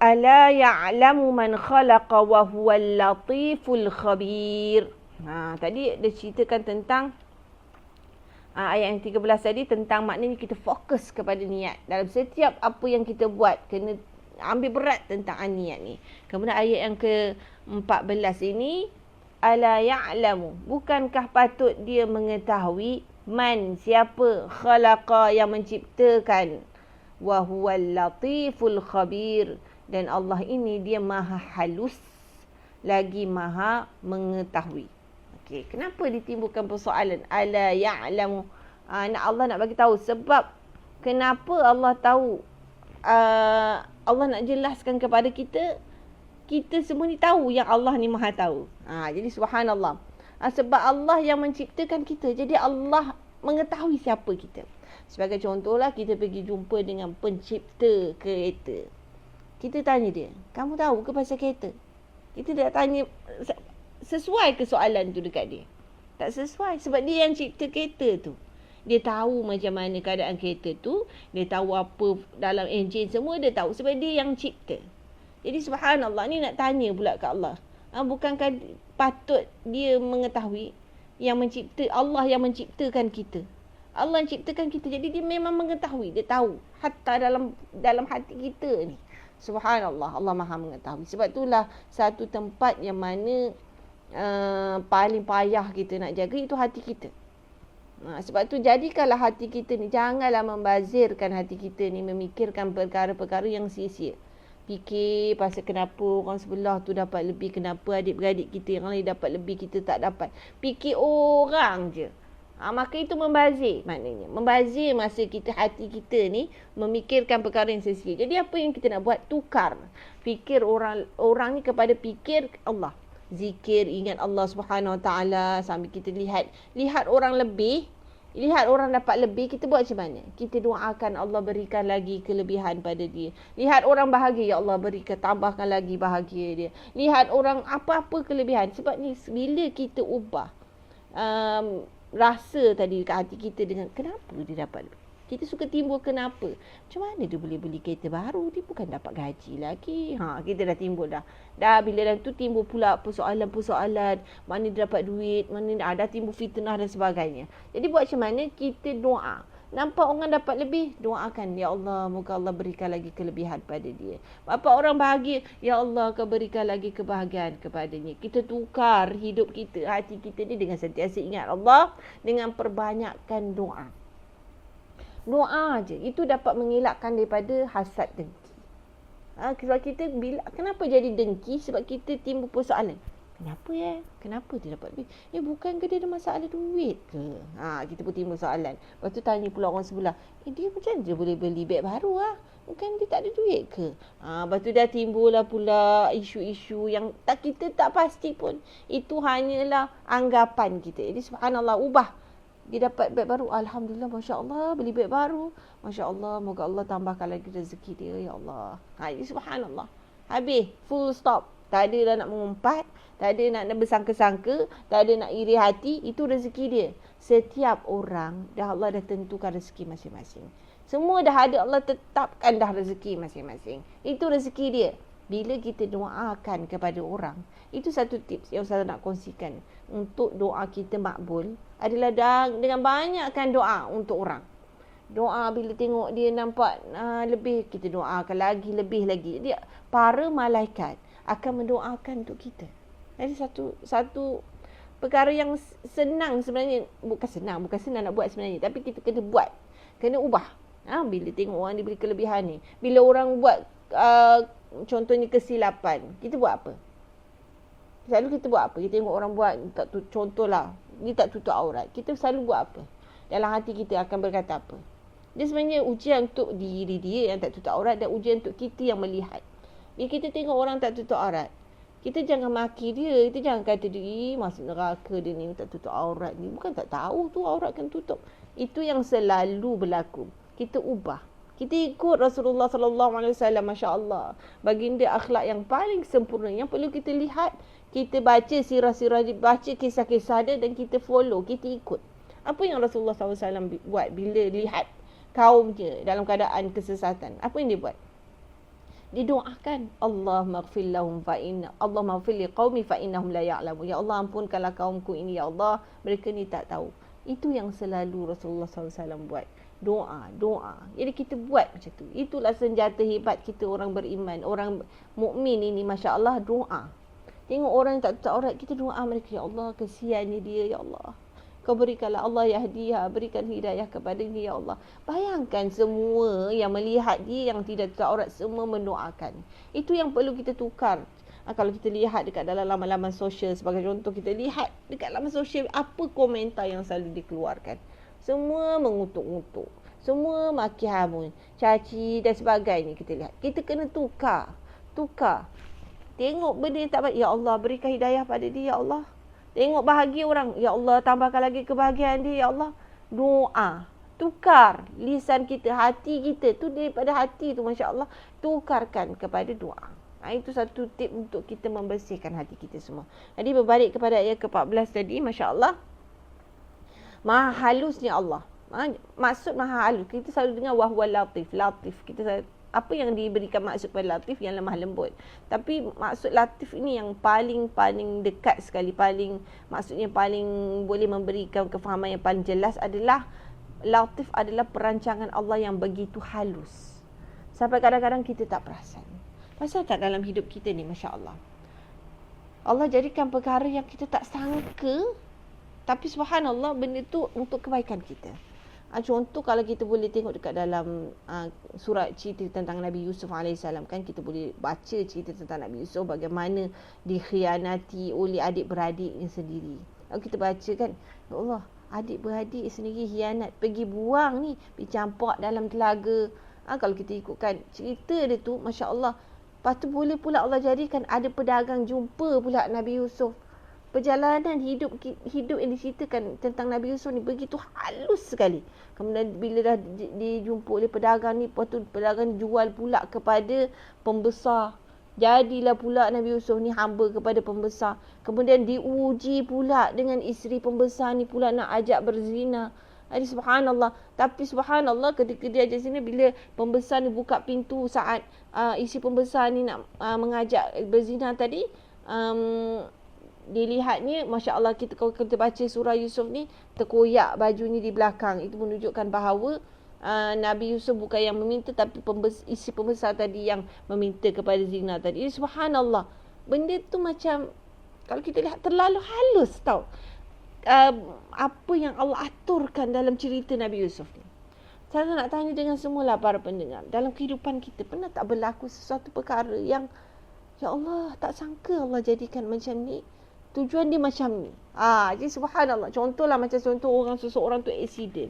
Ala ya'lamu man khalaqa wa huwal latiful khabir. Tadi dia ceritakan tentang ayat yang 13 tadi, tentang maknanya kita fokus kepada niat. Dalam setiap apa yang kita buat, kena ambil berat tentang niat ni. Kemudian ayat yang ke-14 ini, ala ya'lamu, bukankah patut dia mengetahui, man, siapa, khalaqa, yang menciptakan, wa huwal latiful khabir, dan Allah ini dia maha halus lagi maha mengetahui. Okey, kenapa ditimbulkan persoalan ala ya'lamu? Allah nak bagi tahu sebab kenapa Allah tahu. Allah nak jelaskan kepada kita semua ni tahu yang Allah ni maha tahu. Jadi subhanallah. Sebab Allah yang menciptakan kita, jadi Allah mengetahui siapa kita. Sebagai contohlah, kita pergi jumpa dengan pencipta kereta. Kita tanya dia, kamu tahu ke pasal kereta? Kita dah tanya, sesuai ke soalan tu dekat dia? Tak sesuai, sebab dia yang cipta kereta tu. Dia tahu macam mana keadaan kereta tu, dia tahu apa dalam enjin semua, dia tahu sebab dia yang cipta. Jadi subhanallah, ni nak tanya pula kat Allah. Bukankah patut dia mengetahui yang mencipta, Allah yang menciptakan kita. Allah yang ciptakan kita, jadi dia memang mengetahui, dia tahu hatta dalam hati kita ni. Subhanallah, Allah maha mengetahui. Sebab itulah satu tempat yang mana paling payah kita nak jaga, itu hati kita. Sebab tu jadikanlah hati kita ni, janganlah membazirkan hati kita ni memikirkan perkara-perkara yang sia-sia. Fikir pasal kenapa orang sebelah tu dapat lebih, kenapa adik-beradik kita yang lain dapat lebih, kita tak dapat. Fikir orang je. Maka itu membazir maknanya. Membazir masa hati kita ni memikirkan perkara yang sia-sia. Jadi apa yang kita nak buat? Tukar fikir orang ni kepada fikir Allah. Zikir, ingat Allah Subhanahu Wa Taala, sambil kita lihat orang lebih Lihat orang dapat lebih, kita buat macam mana? Kita doakan Allah berikan lagi kelebihan pada dia. Lihat orang bahagia, ya Allah berikan, tambahkan lagi bahagia dia. Lihat orang apa-apa kelebihan. Sebab ni bila kita ubah rasa tadi kat hati kita dengan kenapa dia dapat lebih. Kita suka timbul kenapa. Macam mana dia boleh beli kereta baru? Dia bukan dapat gaji lagi. Kita dah timbul dah. Dah bila dah tu timbul pula persoalan-persoalan. Mana dia dapat duit. Mana dah timbul fitnah dan sebagainya. Jadi buat macam mana kita doa. Nampak orang dapat lebih, doakan. Ya Allah, moga Allah berikan lagi kelebihan pada dia. Apa orang bahagia, ya Allah, kau berikan lagi kebahagiaan kepadanya. Kita tukar hidup kita, hati kita ni dengan sentiasa ingat Allah. Dengan perbanyakkan doa. Doa aja itu dapat mengelakkan daripada hasad dengki. Sebab kita kenapa jadi dengki? Sebab kita timbul persoalan. Kenapa Kenapa dia dapat duit? Bukan ke dia ada masalah duit ke? Kita pun timbul soalan. Lepas tu tanya pula orang sebelah. Dia macam dia boleh beli beg baru Bukan dia tak ada duit ke? Lepas tu dah timbul lah pula isu-isu yang kita tak pasti pun. Itu hanyalah anggapan kita. Jadi subhanallah, ubah. Dia dapat beg baru. Alhamdulillah, Masya Allah. Beli beg baru. Masya Allah. Moga Allah tambahkan lagi rezeki dia. Ya Allah. Ini subhanallah. Habis. Full stop. Tak ada dah nak mengumpat. Tak ada nak bersangka-sangka. Tak ada nak iri hati. Itu rezeki dia. Setiap orang Allah dah tentukan rezeki masing-masing. Semua dah ada. Allah tetapkan dah rezeki masing-masing. Itu rezeki dia. Bila kita doakan kepada orang. Itu satu tips yang saya nak kongsikan. Untuk doa kita makbul. Adalah dengan banyakkan doa untuk orang. Doa bila tengok dia nampak lebih, kita doakan lagi, lebih lagi. Dia, para malaikat akan mendoakan untuk kita. Jadi satu perkara yang senang sebenarnya. Bukan senang nak buat sebenarnya. Tapi kita kena buat. Kena ubah. Bila tengok orang diberi kelebihan ni. Bila orang buat contohnya kesilapan. Kita buat apa? Selalu kita buat apa? Kita tengok orang buat, contohlah, dia tak tutup aurat. Kita selalu buat apa? Dalam hati kita akan berkata apa? Dia sebenarnya ujian untuk diri dia yang tak tutup aurat dan ujian untuk kita yang melihat. Bila kita tengok orang tak tutup aurat, kita jangan maki dia. Kita jangan kata dia, masuk neraka dia ni tak tutup aurat ni. Bukan tak tahu tu aurat kan tutup. Itu yang selalu berlaku. Kita ubah. Kita ikut Rasulullah sallallahu alaihi wasallam, masya-Allah. Baginda akhlak yang paling sempurna. Yang perlu kita lihat, kita baca sirah-sirah dia, baca kisah-kisah dia dan kita follow, kita ikut. Apa yang Rasulullah SAW buat bila lihat kaumnya dalam keadaan kesesatan? Apa yang dia buat? Dia doakan, Allah maghfir lahum fa inna Allah maghfir liqaumi fa innahum la ya'lamun. Ya Allah, ampunkanlah kaumku ini, ya Allah, mereka ni tak tahu. Itu yang selalu Rasulullah SAW buat. Doa. Jadi kita buat macam tu. Itulah senjata hebat kita orang beriman, orang mukmin ini, masya-Allah, doa. Tengok orang yang tak tutup aurat, kita doa mereka, ya Allah, kesiannya dia, ya Allah. Kau berikanlah, Allah yahdiha, berikan hidayah kepada dia, ya Allah. Bayangkan semua yang melihat dia yang tidak tutup aurat semua mendoakan. Itu yang perlu kita tukar. Kalau kita lihat dekat dalam laman-laman sosial, sebagai contoh, kita lihat dekat laman sosial apa komentar yang selalu dikeluarkan. Semua mengutuk-ngutuk. Semua maki hamun, caci dan sebagainya kita lihat. Kita kena tukar. Tengok benda yang tak baik, ya Allah, berikan hidayah pada dia, ya Allah. Tengok bahagia orang, ya Allah, tambahkan lagi kebahagiaan dia, ya Allah. Doa. Tukar lisan kita, hati kita tu, daripada hati tu, masya-Allah, tukarkan kepada doa. Itu satu tip untuk kita membersihkan hati kita semua. Jadi berbalik kepada ayat ke-14 tadi, masya-Allah. Maha halusnya Allah. Maksud maha halus, kita selalu dengar wahwa latif. Kita apa yang diberikan maksud pada latif yang lemah lembut. Tapi maksud latif ini yang paling dekat sekali, maksudnya paling boleh memberikan kefahaman yang paling jelas adalah latif adalah perancangan Allah yang begitu halus. Sampai kadang-kadang kita tak perasan. Pasal tak dalam hidup kita ni, masya-Allah. Allah jadikan perkara yang kita tak sangka, tapi subhanallah benda tu untuk kebaikan kita. Contoh kalau kita boleh tengok dekat dalam surat cerita tentang Nabi Yusuf AS kan, kita boleh baca cerita tentang Nabi Yusuf bagaimana dikhianati oleh adik-beradiknya sendiri. Kalau kita baca kan, ya Allah, adik-beradik sendiri hianat, pergi buang ni, pergi campak dalam telaga. Kalau kita ikutkan cerita dia tu, masya-Allah. Lepas tu boleh pula Allah jadikan ada pedagang jumpa pula Nabi Yusuf. perjalanan hidup yang diceritakan tentang Nabi Yusuf ni begitu halus sekali. Kemudian bila dah dijumpa oleh pedagang ni, lepas tu pedagang jual pula kepada pembesar. Jadilah pula Nabi Yusuf ni hamba kepada pembesar. Kemudian diuji pula dengan isteri pembesar ni pula nak ajak berzina. Jadi subhanallah. Tapi subhanallah ketika dia ajak zina, bila pembesar ni buka pintu saat isteri pembesar ni nak mengajak berzina tadi, dilihatnya, Masya Allah, kalau kita baca surah Yusuf ni, terkoyak bajunya di belakang. Itu menunjukkan bahawa Nabi Yusuf bukan yang meminta, tapi isi pembesar tadi yang meminta kepada zina tadi. Jadi subhanallah, benda tu macam, kalau kita lihat, terlalu halus tau. Apa yang Allah aturkan dalam cerita Nabi Yusuf ni. Saya nak tanya dengan semualah para pendengar, dalam kehidupan kita pernah tak berlaku sesuatu perkara yang, ya Allah, tak sangka Allah jadikan macam ni. Tujuan dia macam ni. Jadi subhanallah. Contohlah macam seseorang tu accident.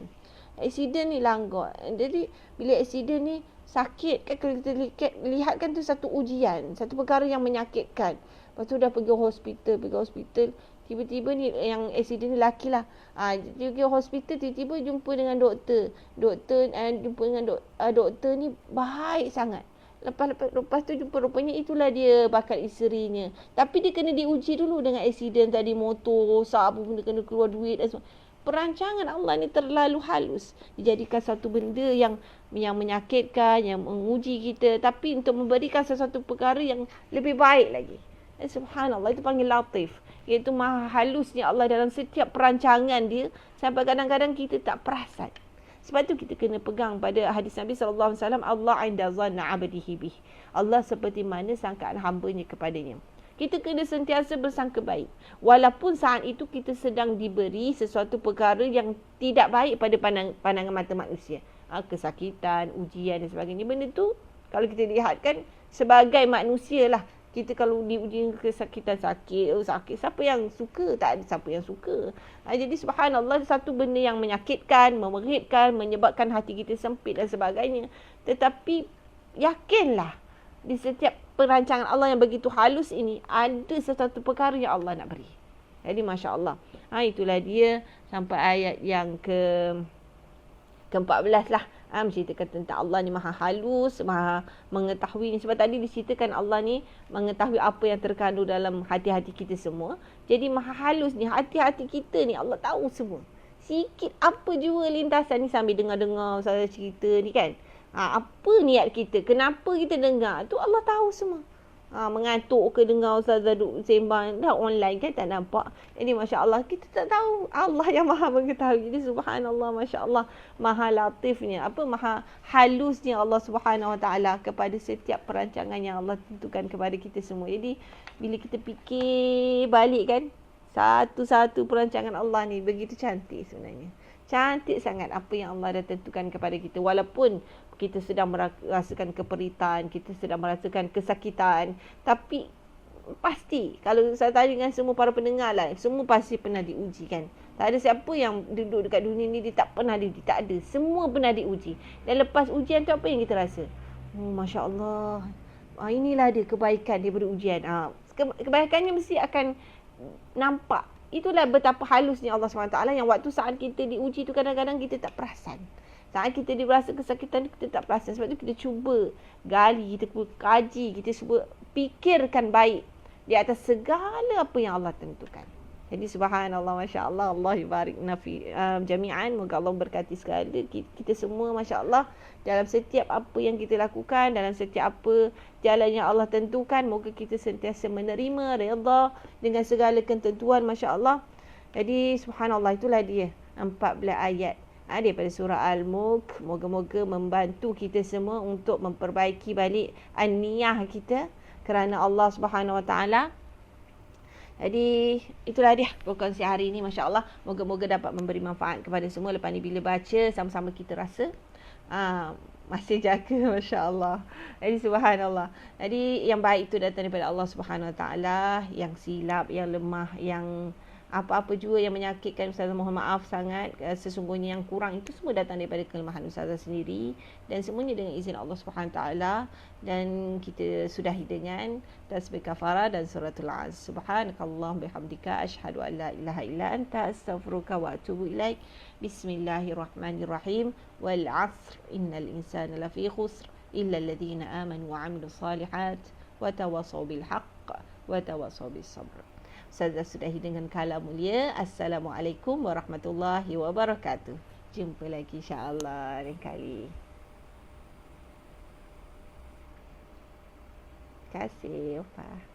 Accident ni langgar. Jadi bila accident ni sakit kan, kalau kita lihat kan tu satu ujian, satu perkara yang menyakitkan. Lepas tu dah pergi hospital. Tiba-tiba ni yang accident ni lelaki lah. Dia pergi hospital, tiba-tiba jumpa dengan doktor. Jumpa dengan doktor ni baik sangat. Lepas tu jumpa, rupanya itulah dia bakal isterinya. Tapi dia kena diuji dulu dengan accident tadi, motor rosak, apa benda, kena keluar duit dan semua. Perancangan Allah ni terlalu halus. Dijadikan satu benda yang menyakitkan, yang menguji kita, tapi untuk memberikan sesuatu perkara yang lebih baik lagi. Subhanallah, itu panggil latif. Iaitu maha halusnya Allah dalam setiap perancangan dia, sampai kadang-kadang kita tak perasan. Sebab tu kita kena pegang pada hadis Nabi SAW, Allah inda zanna abdihi bih. Allah seperti mana sangkaan hambanya kepadanya. Kita kena sentiasa bersangka baik. Walaupun saat itu kita sedang diberi sesuatu perkara yang tidak baik pada pandangan mata manusia. Kesakitan, ujian dan sebagainya. Benda tu kalau kita lihat kan, sebagai manusia lah, kita kalau diuji kesakitan, sakit, siapa yang suka? Tak ada siapa yang suka. Jadi subhanallah, satu benda yang menyakitkan, memeritkan, menyebabkan hati kita sempit dan sebagainya. Tetapi yakinlah, di setiap perancangan Allah yang begitu halus ini, ada sesuatu perkara yang Allah nak beri. Jadi Masya Allah. Itulah dia sampai ayat yang ke-14 lah. Menceritakan tentang Allah ni maha halus, maha mengetahui. Sebab tadi diceritakan Allah ni mengetahui apa yang terkandung dalam hati-hati kita semua. Jadi maha halus ni, hati-hati kita ni Allah tahu semua. Sikit apa jua lintasan ni sambil dengar-dengar saya cerita ni kan. Apa niat kita, kenapa kita dengar, tu Allah tahu semua. Mengantuk ke dengar ustazah duk sembang dah online kan, tak nampak. Jadi Masya Allah, kita tak tahu. Allah yang maha mengetahui. Jadi subhanallah, Masya Allah, maha latifnya, maha halusnya Allah Subhanahu Wa Taala kepada setiap perancangan yang Allah tentukan kepada kita semua. Jadi bila kita fikir balik kan, satu-satu perancangan Allah ni begitu cantik sebenarnya. Cantik sangat apa yang Allah dah tentukan kepada kita. Walaupun kita sedang merasakan keperitan, kita sedang merasakan kesakitan, tapi pasti, kalau saya tanya dengan semua para pendengar lah, semua pasti pernah diuji kan. Tak ada siapa yang duduk dekat dunia ni dia tak pernah diuji. Tak ada. Semua pernah diuji. Dan lepas ujian tu apa yang kita rasa? Masya Allah. Inilah dia kebaikan daripada ujian. Kebaikannya mesti akan nampak. Itulah betapa halusnya Allah SWT, yang waktu saat kita diuji tu kadang-kadang kita tak perasan. Saat kita dirasa kesakitan kita tak perasan. Sebab tu kita cuba gali, kita cuba kaji, kita cuba fikirkan baik di atas segala apa yang Allah tentukan. Jadi subhanallah, Masya Allah, Allah yubarik nafi jami'an. Moga Allah berkati segala kita semua, Masya Allah, dalam setiap apa yang kita lakukan, dalam setiap apa jalan yang Allah tentukan. Moga kita sentiasa menerima, redha dengan segala ketentuan, Masya Allah. Jadi subhanallah, itulah dia 14 ayat daripada surah Al-Mulk. Moga-moga membantu kita semua untuk memperbaiki balik an-niyah kita kerana Allah Subhanahu Wa Taala. Jadi itulah dia kongsi hari ini, Masya Allah. Moga-moga dapat memberi manfaat kepada semua. Lepas ni bila baca, sama-sama kita rasa masih jaga, Masya Allah. Jadi subhanallah. Jadi yang baik itu datang daripada Allah Subhanahu Wa Taala. Yang silap, yang lemah, yang Apa-apa juga yang menyakitkan Ustazah, mohon maaf sangat. Sesungguhnya yang kurang itu semua datang daripada kelemahan Ustazah sendiri, dan semuanya dengan izin Allah Subhanahu taala. Dan kita sudahi dengan tasbih kafarah dan suratul Az. Subhanakallahumma bihamdika asyhadu an la ilaha illa anta astaghfiruka wa atubu ilaik. Bismillahirrahmanirrahim. Wal 'asr innal insana lafi khusr illa alladhina amanu wa 'amilus solihat wa tawassaw bil haqq wa tawassaw bis sabr. Ustazah sudahi dengan kalam mulia. Assalamualaikum warahmatullahi wabarakatuh. Jumpa lagi insya-Allah lain kali. Terima kasih. Wafah.